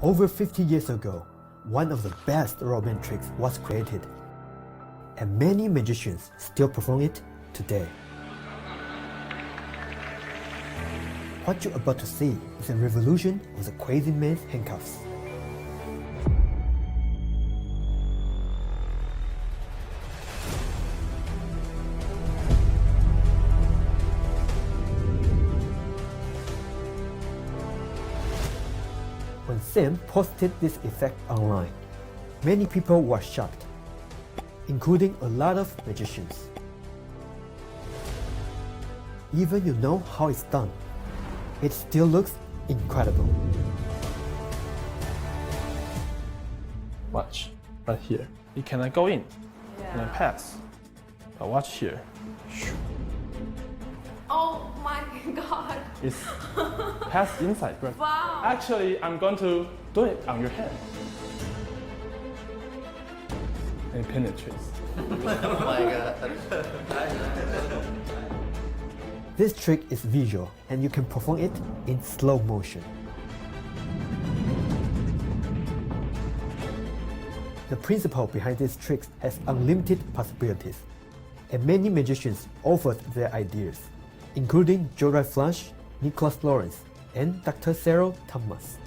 Over 50 years ago, one of the best Robin tricks was created, and many magicians still perform it today. What you're about to see is a revolution of the crazy man's handcuffs. When Sam posted this effect online, many people were shocked, including a lot of magicians. Even you know how it's done, it still looks incredible. Watch, right here. You cannot go in and then pass. Now watch here. Oh my god. It's pass inside. But Wow. actually, I'm going to do it on your hand. And it penetrates. Oh my god. This trick is visual and you can perform it in slow motion. The principle behind these tricks has unlimited possibilities, and many magicians offered their ideas, including Jorai Flash, Nicholas Lawrence, and Dr. Cyril Thomas.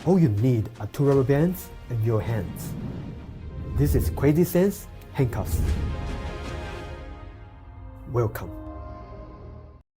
All you need are 2 rubber bands and your hands. This is Crazy Sense Handcuffs. Welcome.